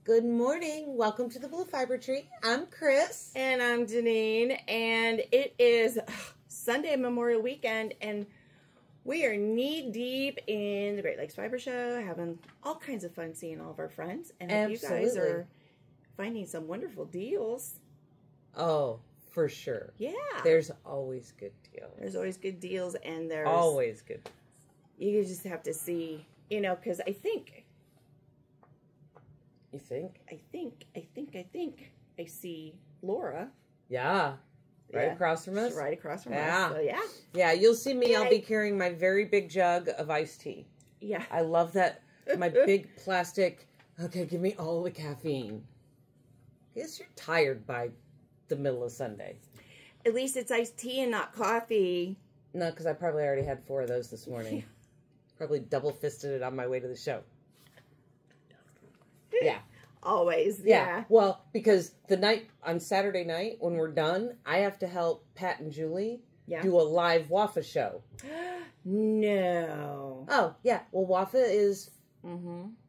Good morning. Welcome to the Blue Fiber Tree. I'm Kris. And I'm Jeannine. And it is Sunday Memorial Weekend. And we are knee-deep in the Great Lakes Fiber Show, having all kinds of fun seeing all of our friends. And hope you guys are finding some wonderful deals. Oh, for sure. Yeah. There's always good deals. There's always good deals. And there's... always good deals. You just have to see, you know, because I think... You think? I see Laura. Yeah. Right across from us? Right across from us. So, yeah. Yeah, you'll see me. I'll be carrying my very big jug of iced tea. Yeah. I love that. My big plastic. Okay, give me all the caffeine. I guess you're tired by the middle of Sunday. At least it's iced tea and not coffee. No, because I probably already had 4 of those this morning. Probably double-fisted it on my way to the show. Yeah. Always. Yeah. Well, because on Saturday night, when we're done, I have to help Pat and Julie do a live WAFA show. No. Oh, yeah. Well, WAFA is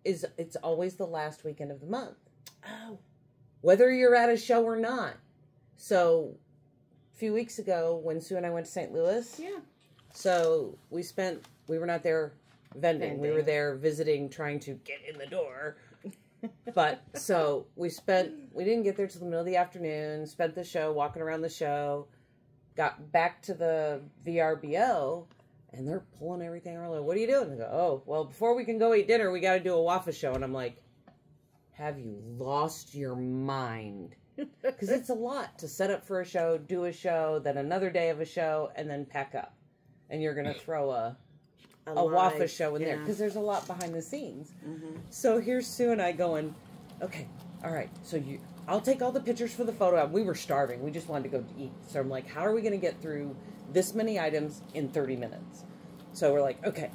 it's always the last weekend of the month. Oh. Whether you're at a show or not. So, a few weeks ago, when Sue and I went to St. Louis. Yeah. So, we were not there vending. We were there visiting, trying to get in the door. But, so, we didn't get there till the middle of the afternoon, spent the show, walking around the show, got back to the VRBO, and they're pulling everything around. Like, what are you doing? They go, oh, well, before we can go eat dinner, we got to do a WAFA show. And I'm like, have you lost your mind? Because it's a lot to set up for a show, do a show, then another day of a show, and then pack up. And you're going to throw a WAFA show in there because there's a lot behind the scenes. So here's Sue and I going, okay, all right, so I'll take all the pictures for the photo album. We were starving. We just wanted to go eat. So I'm like, how are we going to get through this many items in 30 minutes? So we're like, okay.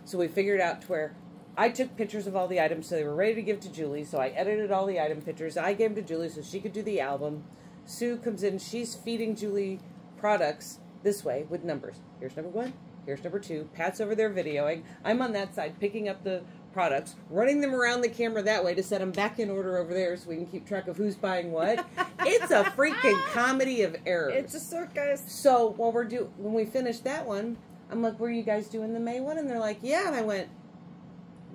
So we figured out to where I took pictures of all the items so they were ready to give to Julie. So I edited all the item pictures. I gave them to Julie so she could do the album. Sue comes in. She's feeding Julie products this way with numbers. Here's number 1. Here's number 2. Pat's over there videoing. I'm on that side picking up the products, running them around the camera that way to set them back in order over there so we can keep track of who's buying what. It's a freaking comedy of errors. It's a circus. So when we finished that one, I'm like, were you guys doing the May one? And they're like, yeah. And I went,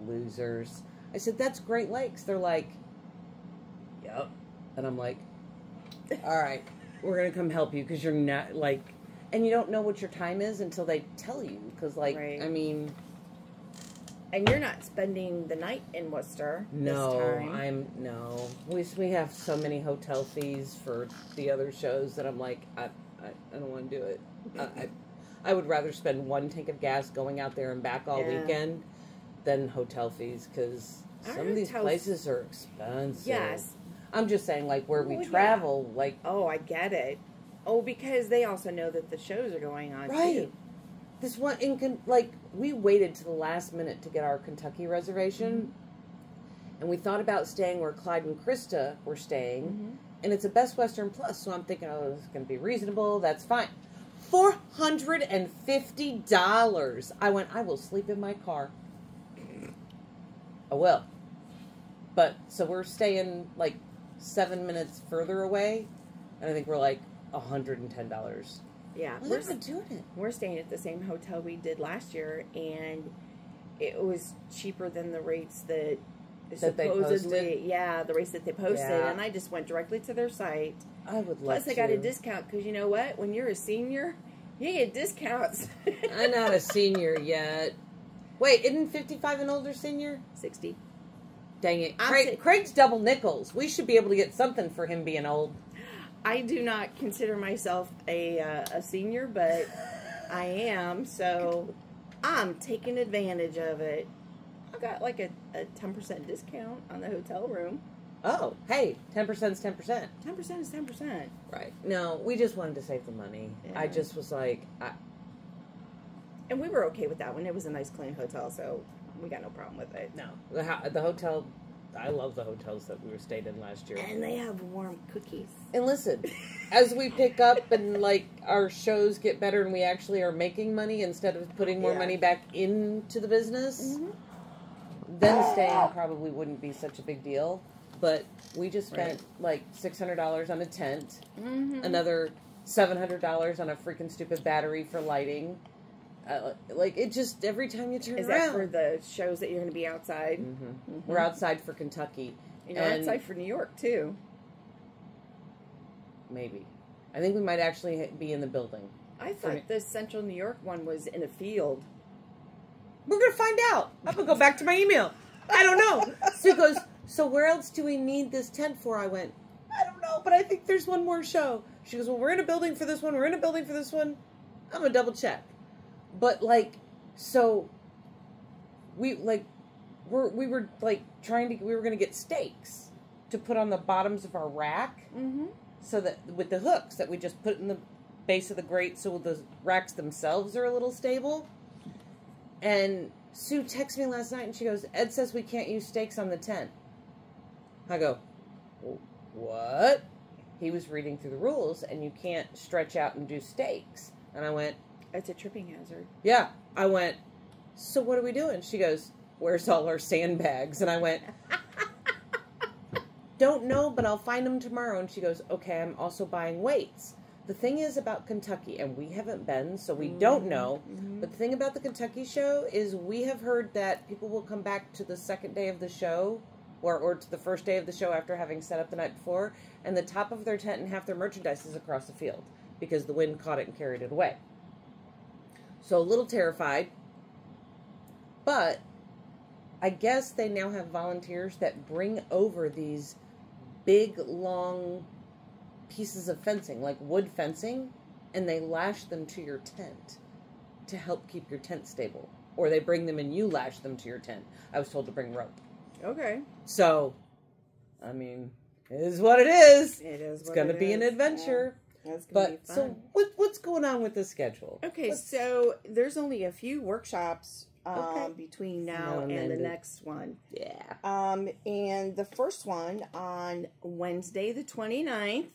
losers. I said, that's Great Lakes. They're like, yep. And I'm like, all right, we're going to come help you because you're not like... And you don't know what your time is until they tell you. Because, like, I mean... And you're not spending the night in Worcester this time. No. We have so many hotel fees for the other shows that I'm like, I don't want to do it. I would rather spend 1 tank of gas going out there and back all weekend than hotel fees. Because some of these places are expensive. Yes. I'm just saying, like, where we travel, like... Oh, I get it. Oh, because they also know that the shows are going on, too. This one, we waited to the last minute to get our Kentucky reservation. And we thought about staying where Clyde and Krista were staying. And it's a Best Western Plus, so I'm thinking, oh, this is going to be reasonable. That's fine. $450. I went, I will sleep in my car. I will. But, so we're staying, like, 7 minutes further away. And I think we're, like, $110. Yeah, we're doing it. We're staying at the same hotel we did last year, and it was cheaper than the rates that supposedly, the rates that they posted. And I just went directly to their site. I would love to. Plus, I got a discount because you know what? When you're a senior, you get discounts. I'm not a senior yet. Wait, isn't 55 and older senior? 60. Dang it, Craig's double nickels. We should be able to get something for him being old. I do not consider myself a senior, but I am, so I'm taking advantage of it. I got like a 10% discount on the hotel room. Oh, hey, 10% is 10%. 10% is 10%. Right. No, we just wanted to save the money. Yeah. I just was like... And we were okay with that one. It was a nice, clean hotel, so we got no problem with it. No. The hotel... I love the hotels that we were stayed in last year. And they have warm cookies. And listen, as we pick up and, like, our shows get better and we actually are making money instead of putting more money back into the business, then staying probably wouldn't be such a big deal. But we just spent like $600 on a tent, another $700 on a freaking stupid battery for lighting. Like, it just, every time you turn around. Is that for the shows that you're going to be outside? We're outside for Kentucky. And you're outside for New York, too. Maybe. I think we might actually be in the building. I thought the Central New York one was in a field. We're going to find out. I'm going to go back to my email. I don't know. Sue goes, so where else do we need this tent for? I went, I don't know, but I think there's one more show. She goes, well, we're in a building for this one. We're in a building for this one. I'm going to double check. But, like, so we were like we were going to get stakes to put on the bottoms of our rack. So that with the hooks that we just put in the base of the grate so the racks themselves are a little stable. And Sue texted me last night and she goes, Ed says we can't use stakes on the tent. I go, what? He was reading through the rules and you can't stretch out and do stakes. And I went, it's a tripping hazard. Yeah. I went, so what are we doing? She goes, where's all our sandbags? And I went, don't know, but I'll find them tomorrow. And she goes, okay, I'm also buying weights. The thing is about Kentucky, and we haven't been, so we don't know, but the thing about the Kentucky show is we have heard that people will come back to the second day of the show, or to the first day of the show after having set up the night before, and the top of their tent and half their merchandise is across the field, because the wind caught it and carried it away. So a little terrified, but I guess they now have volunteers that bring over these big, long pieces of fencing, like wood fencing, and they lash them to your tent to help keep your tent stable. Or they bring them and you lash them to your tent. I was told to bring rope. Okay. So, I mean, it is what it is. It is It's going to be an adventure. Yeah. That's going to be fun. So, what's going on with the schedule? Okay, so there's only a few workshops between now and the next one. Yeah. And the first one on Wednesday the 29th,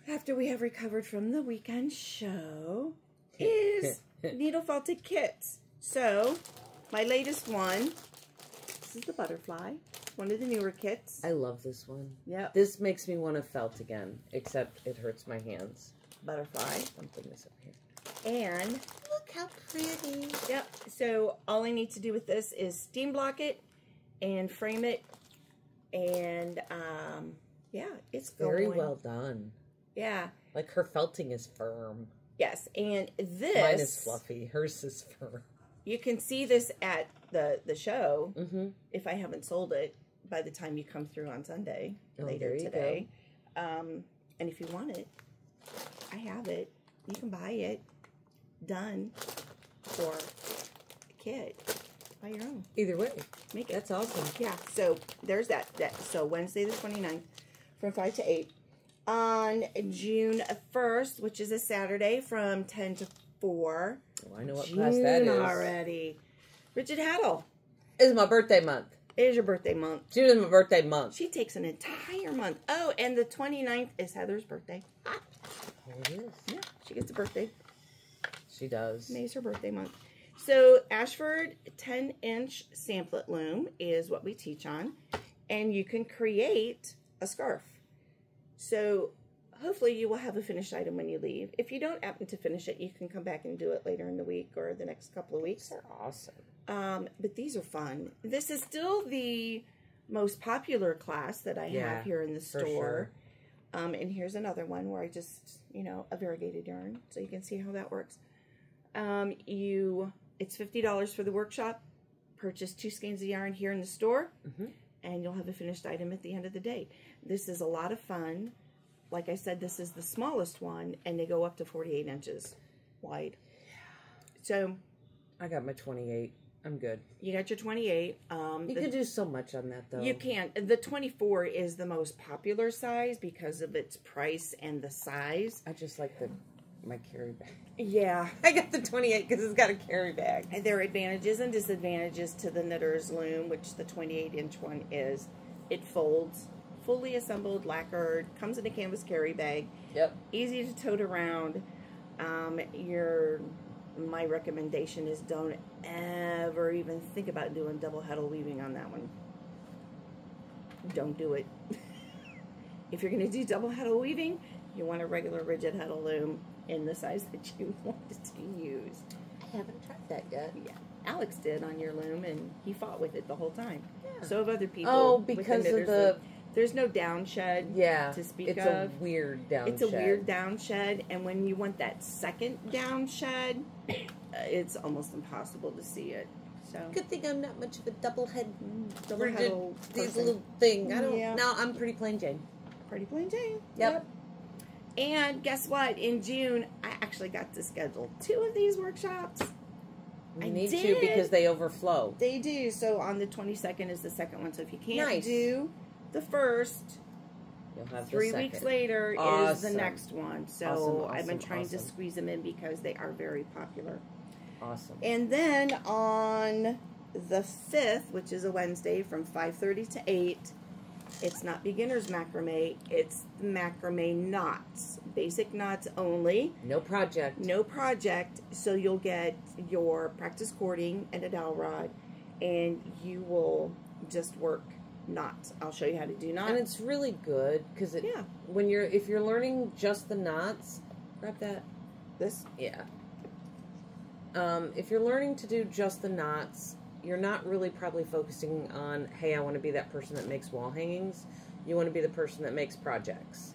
after we have recovered from the weekend show, is needle felted kits. So, my latest one, this is the butterfly, one of the newer kits. I love this one. Yeah. This makes me want to felt again, except it hurts my hands. Butterfly. I'm putting this up here. And look how pretty. Yep. So all I need to do with this is steam block it and frame it. And yeah, it's very well done. Yeah. Like her felting is firm. Yes. And this. Mine is fluffy. Hers is firm. You can see this at the show if I haven't sold it by the time you come through on Sunday later today. And if you want it, I have it. You can buy it done for a kit. Buy your own. Either way. Make it. That's awesome. Yeah. So there's that. So Wednesday the 29th from 5 to 8. On June 1st, which is a Saturday, from 10 to 4. Oh, I know what class that is. Already. Bridget Haddle. It's my birthday month. It is your birthday month. June is my birthday month. She takes an entire month. Oh, and the 29th is Heather's birthday. Ah. Oh, it is. Yeah, she gets a birthday. She does. May's her birthday month. So, Ashford 10-inch samplet loom is what we teach on. And you can create a scarf. So, hopefully you will have a finished item when you leave. If you don't happen to finish it, you can come back and do it later in the week or the next couple of weeks. They're awesome. But these are fun. This is still the most popular class that I have here in the store. Sure. And here's another one where I just, a variegated yarn. So you can see how that works. It's $50 for the workshop. Purchase 2 skeins of yarn here in the store. And you'll have a finished item at the end of the day. This is a lot of fun. Like I said, this is the smallest one, and they go up to 48 inches wide. So, I got my 28. I'm good. You got your 28. You can do so much on that, though. You can. The 24 is the most popular size because of its price and the size. I just like my carry bag. Yeah. I got the 28 because it's got a carry bag. And there are advantages and disadvantages to the knitter's loom, which the 28-inch one is. It folds, fully assembled, lacquered, comes in a canvas carry bag. Yep. Easy to tote around. Your my recommendation is don't ever even think about doing double heddle weaving on that one. Don't do it. If you're going to do double heddle weaving, you want a regular rigid heddle loom in the size that you wanted to use. I haven't tried that yet. Yeah, Alex did on your loom, and he fought with it the whole time. Yeah. So have other people. Oh, because of the... There's no down shed to speak of. It's a weird down shed. It's a weird down shed, and when you want that second down shed, it's almost impossible to see it. So good thing I'm not much of a double rigid little thing. I don't. No, I'm pretty plain Jane. Pretty plain Jane. Yep. And guess what? In June, I actually got to schedule 2 of these workshops. I need to because they overflow. They do. So on the 22nd is the second one. So if you can't do the first, you'll have 3 weeks later is the next one. So I've been trying to squeeze them in because they are very popular. Awesome. And then on the 5th, which is a Wednesday from 5:30 to 8, it's not beginner's macrame, it's the macrame knots. Basic knots only. No project. No project. So you'll get your practice cording and a dowel rod, and you will just work knots. I'll show you how to do knots. And it's really good because if you're learning just the knots, grab that. This? Yeah. If you're learning to do just the knots, you're not really probably focusing on, hey, I want to be that person that makes wall hangings. You want to be the person that makes projects.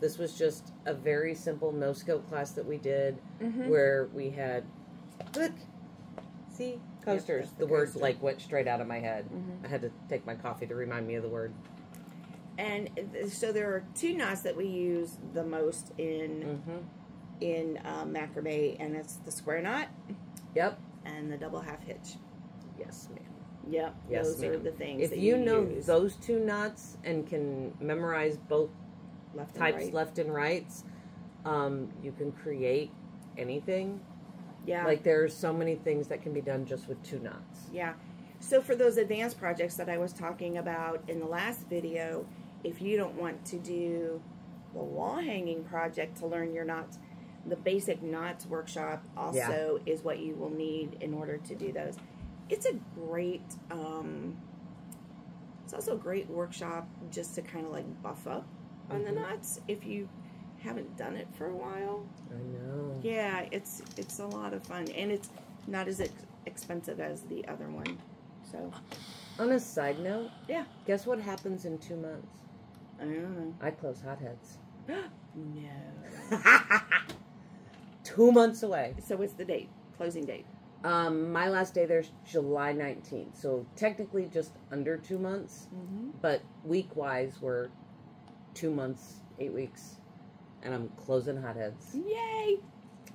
This was just a very simple no-scope class that we did where we had, look, see, coasters. Yep, the word like went straight out of my head. I had to take my coffee to remind me of the word. And so there are 2 knots that we use the most in macrame, and it's the square knot. Yep. And the double half hitch. Yes, ma'am. Yep. Yes, those are the things. If you know those 2 knots and can memorize both types, left and rights, you can create anything. Yeah. Like there's so many things that can be done just with 2 knots. Yeah. So for those advanced projects that I was talking about in the last video, if you don't want to do the wall hanging project to learn your knots, the basic knots workshop also is what you will need in order to do those. It's a great, it's also a great workshop just to kind of like buff up on the knots if you haven't done it for a while. I know. Yeah, it's a lot of fun, and it's not as expensive as the other one. So, on a side note, guess what happens in 2 months? I don't know. I close hotheads. No. 2 months away. So what's the date? Closing date? My last day there's July 19th. So technically just under 2 months. But week-wise, we're 2 months, 8 weeks. And I'm closing hotheads. Yay!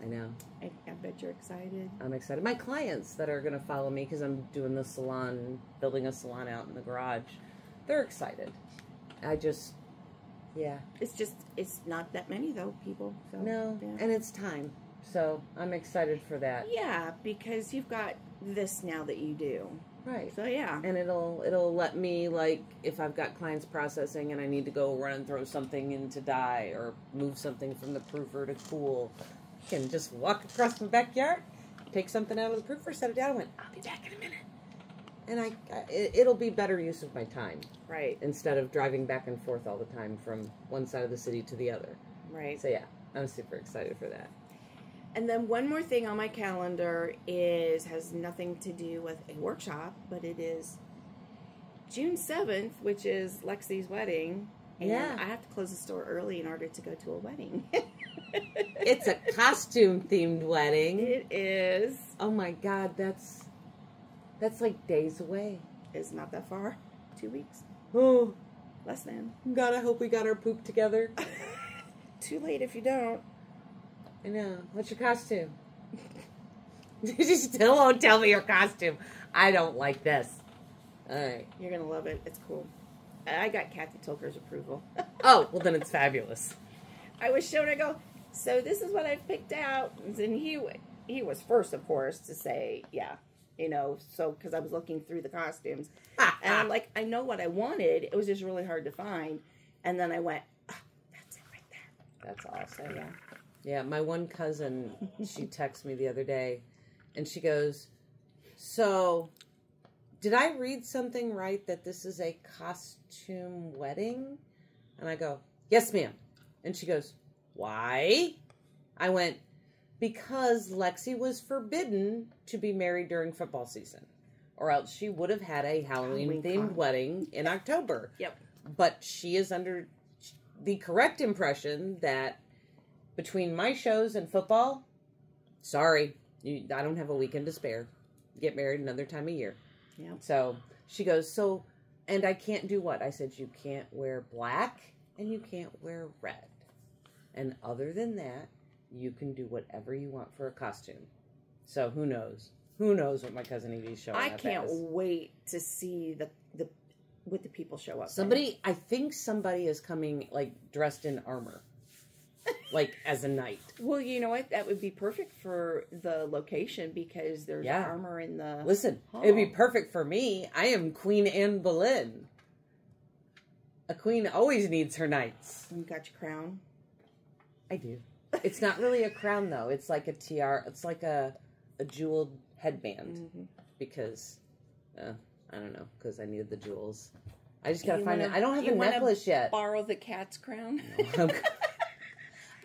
I know. I bet you're excited. I'm excited. My clients that are going to follow me because I'm doing the salon, building a salon out in the garage, they're excited. I just... Yeah. It's not that many, though, people. So, no, and it's time. So I'm excited for that. Yeah, because you've got this now that you do. Right. So, yeah. And it'll let me, like, if I've got clients processing and I need to go run and throw something into dye or move something from the proofer to cool, I can just walk across my backyard, take something out of the proofer, set it down, and went, I'll be back in a minute. And it'll be better use of my time. Right. Instead of driving back and forth all the time from one side of the city to the other. Right. So, yeah, I'm super excited for that. And then one more thing on my calendar has nothing to do with a workshop, but it is June 7th, which is Lexi's wedding. And I have to close the store early in order to go to a wedding. It's a costume-themed wedding. It is. Oh, my God, that's like days away. It's not that far. 2 weeks. Oh. Less than. God, I hope we got our poop together. Too late if you don't. I know. What's your costume? You still won't tell me your costume. I don't like this. All right. You're going to love it. It's cool. I got Kathy Tilker's approval. Oh, well, then it's fabulous. I was showing her, go, so this is what I picked out. And he was first, of course, to say, yeah. You know, so, because I was looking through the costumes. And I'm like, I know what I wanted. It was just really hard to find. And then I went, oh, that's it right there. That's awesome. So, yeah. Yeah, my one cousin, she texted me the other day, and she goes, so, did I read something right that this is a costume wedding? And I go, yes, ma'am. And she goes, why? I went, because Lexi was forbidden to be married during football season, or else she would have had a Halloween-themed wedding in October. Yep. But she is under the correct impression that between my shows and football, sorry, I don't have a weekend to spare. Get married another time a year. Yeah. So she goes, and I can't do what? I said, you can't wear black and you can't wear red. And other than that, you can do whatever you want for a costume. So who knows? Who knows what my cousin Edie's showing up as. I can't wait to see what the people show up. I think somebody is coming, like, dressed in armor. Like, as a knight. Well, you know what? That would be perfect for the location because there's armor in the Listen, hall. It'd be perfect for me. I am Queen Anne Boleyn. A queen always needs her knights. You got your crown? I do. It's not really a crown, though. It's like a tiara. It's like a jeweled headband. Mm-hmm. Because, I don't know, because I needed the jewels. I just got to find it. I don't have a necklace yet. Borrow the cat's crown? No,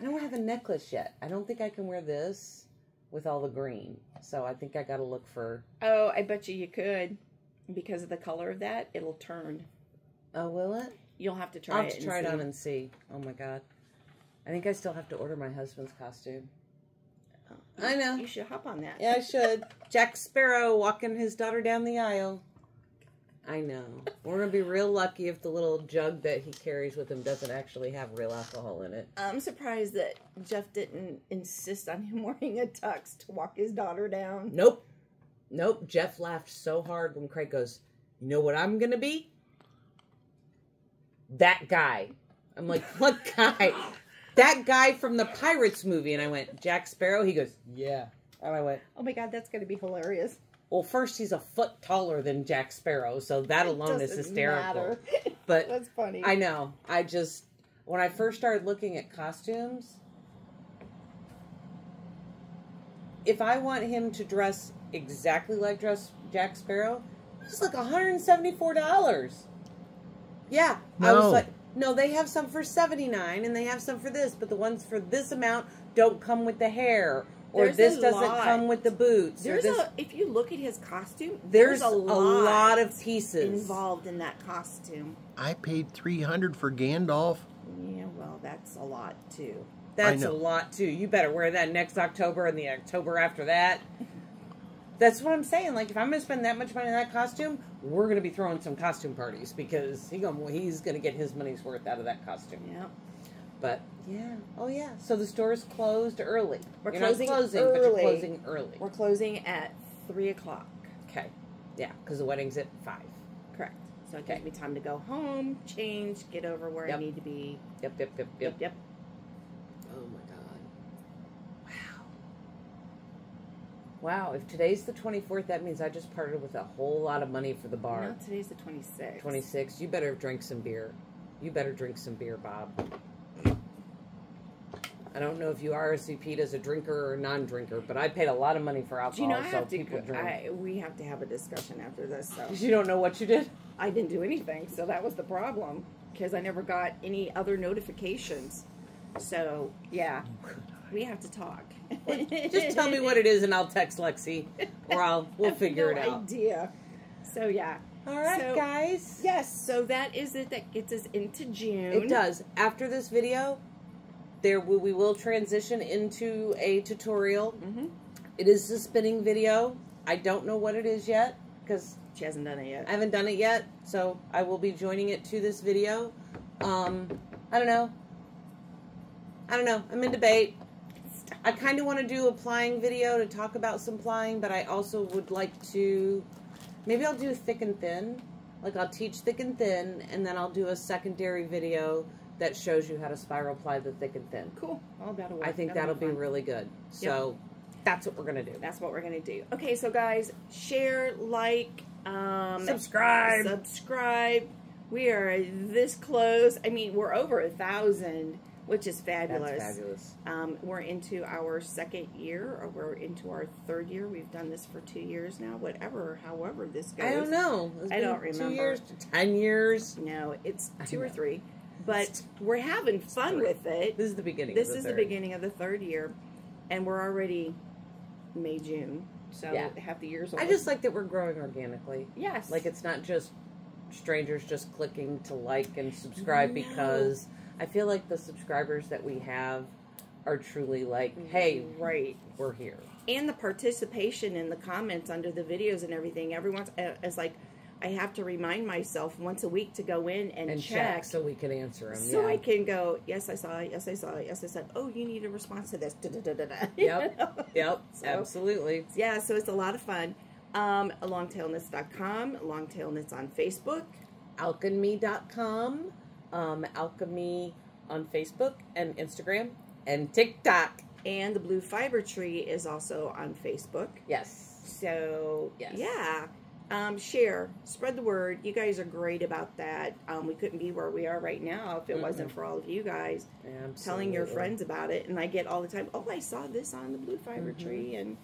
I don't have a necklace yet. I don't think I can wear this with all the green. So I think I got to look for... Oh, I bet you could. Because of the color of that, it'll turn. Oh, will it? You'll have to try it. I'll have to try it on and see. Oh, my God. I think I still have to order my husband's costume. Oh, I know. You should hop on that. Yeah, I should. Jack Sparrow walking his daughter down the aisle. I know. We're going to be real lucky if the little jug that he carries with him doesn't actually have real alcohol in it. I'm surprised that Jeff didn't insist on him wearing a tux to walk his daughter down. Nope. Jeff laughed so hard when Craig goes, you know what I'm going to be? That guy. I'm like, what guy? That guy from the Pirates movie. And I went, Jack Sparrow? He goes, yeah. And I went, oh my God, that's going to be hilarious. Well, first, he's a foot taller than Jack Sparrow, so that alone is hysterical. But that's funny. I know. When I first started looking at costumes, if I want him to dress exactly like Jack Sparrow, it's like $174. Yeah. No. I was like, no, they have some for $79, and they have some for this, but the ones for this amount don't come with the hair. Or this doesn't come with the boots. If you look at his costume, there's a lot of pieces involved in that costume. I paid $300 for Gandalf. Yeah, well, that's a lot too. That's a lot too. You better wear that next October and the October after that. That's what I'm saying. Like, if I'm going to spend that much money on that costume, we're going to be throwing some costume parties because he's going to get his money's worth out of that costume. Yeah. But, yeah. Oh, yeah. So the store is closed early. You're not closing early. But you're closing early. We're closing at 3 o'clock. Okay. Yeah, because the wedding's at 5. Correct. So it gives me time to go home, change, get over where I need to be. Yep. Oh, my God. Wow. If today's the 24th, that means I just parted with a whole lot of money for the bar. No, today's the 26th. 26th. You better drink some beer. Bob. I don't know if you RSVP'd as a drinker or non-drinker, but I paid a lot of money for alcohol, Do you know, we have to have a discussion after this. So. You don't know what you did? I didn't do anything, so that was the problem, because I never got any other notifications. So, yeah, we have to talk. Just tell me what it is, and I'll text Lexi, or we'll figure it out. No idea. So, yeah. All right, guys. Yes, so that is it. That gets us into June. It does. After this video, we will transition into a tutorial. Mm-hmm. It is a spinning video. I don't know what it is yet because she hasn't done it yet. I haven't done it yet, so I will be joining it to this video. I don't know. I'm in debate. I kind of want to do a plying video to talk about some plying, but I also would like to. Maybe I'll do thick and thin. Like, I'll teach thick and thin, and then I'll do a secondary video that shows you how to spiral ply the thick and thin. Cool. All that'll work. I think that'll be really good. So, that's what we're going to do. That's what we're going to do. Okay, so guys, share, like, subscribe. We are this close. I mean, we're over 1,000. which is fabulous. That's fabulous. We're into our second year, or we're into our third year. We've done this for 2 years now. However this goes. I don't know. I don't remember. 2 years to 10 years. No, it's 2 or 3. But we're having fun with it. This is the beginning. This is the beginning of the third year, and we're already May, June. So half the year's old. I just like that we're growing organically. Yes. Like it's not just strangers just clicking to like and subscribe because I feel like the subscribers that we have are truly like, hey, right, we're here. And the participation in the comments under the videos and everything. Everyone's it's like I have to remind myself once a week to go in and check so we can answer them. So I can go, yes, I saw it. Yes, I saw it. Yes, I said, oh, you need a response to this. Yep. Yep. So, absolutely. Yeah. So it's a lot of fun. Longtailknits.com, Longtailknits on Facebook, alk&me.com, alk&me on Facebook and Instagram and TikTok. And the Blue Fiber Tree is also on Facebook. Yes. So yeah. Share, spread the word. You guys are great about that. We couldn't be where we are right now if it wasn't for all of you guys telling your friends about it. And I get all the time, oh, I saw this on the Blue Fiber Tree. And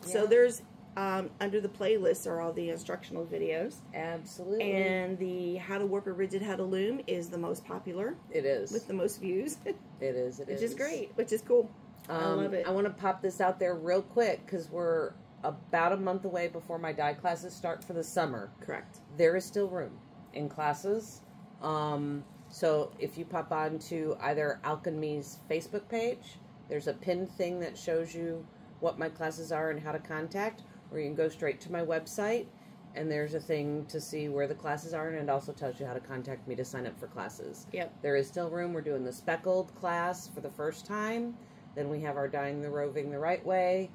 so there's under the playlist are all the instructional videos. Absolutely. And the How to Work a Rigid How to Loom is the most popular. It is. With the most views. It is. Which is great, which is cool. I love it. I want to pop this out there real quick because we're about a month away before my dye classes start for the summer. Correct. There is still room in classes. So if you pop on to either alk&me's Facebook page, there's a pinned thing that shows you what my classes are and how to contact, or you can go straight to my website and there's a thing to see where the classes are, and it also tells you how to contact me to sign up for classes. Yep. There is still room. We're doing the Speckles class for the first time. Then we have our Dyeing the Roving the Right Way.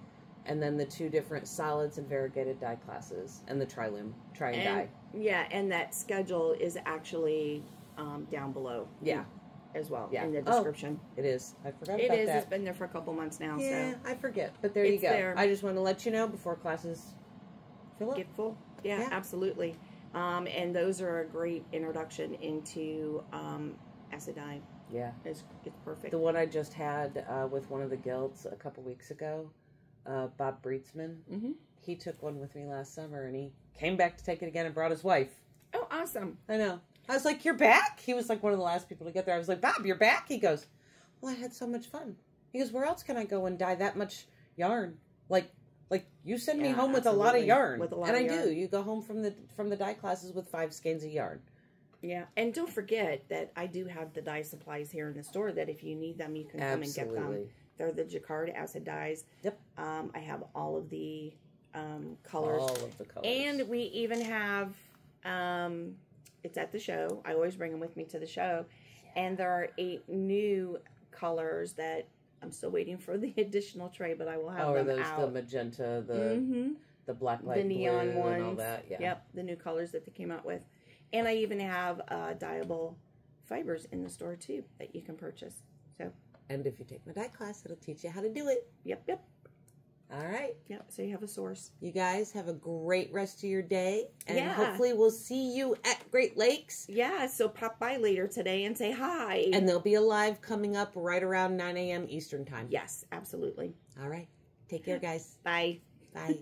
And then the 2 different solids and variegated dye classes, and the tri-loom, try and dye. Yeah, and that schedule is actually down below. Yeah. As well, in the description. It is. I forgot about that. It is. It's been there for a couple months now. Yeah, so. I forget. But there you go. There. I just want to let you know before classes fill up. Get full. Yeah, absolutely. And those are a great introduction into acid dye. Yeah. It's perfect. The one I just had with one of the guilds a couple weeks ago, Bob Breetzman, he took one with me last summer, and he came back to take it again and brought his wife. Oh, awesome. I know. I was like, you're back? He was like one of the last people to get there. I was like, Bob, you're back? He goes, well, I had so much fun. He goes, where else can I go and dye that much yarn? Like you send me home with a lot of yarn. With a lot and of I yarn. do. You go home from the dye classes with 5 skeins of yarn. Yeah, and don't forget that I do have the dye supplies here in the store that if you need them, you can come and get them. They're the Jacquard acid dyes. Yep. I have all of the colors. All of the colors. And we even have, it's at the show. I always bring them with me to the show. And there are 8 new colors that I'm still waiting for the additional tray, but I will have them those out. the magenta, the black light the neon blue ones. and all that. Yeah. Yep, the new colors that they came out with. And I even have dyeable fibers in the store too that you can purchase. So. And if you take my dye class, it'll teach you how to do it. Yep. All right. Yep, so you have a source. You guys have a great rest of your day. And hopefully we'll see you at Great Lakes. Yeah, so pop by later today and say hi. And there'll be a live coming up right around 9 a.m. Eastern Time. Yes, absolutely. All right. Take care, guys. Bye. Bye.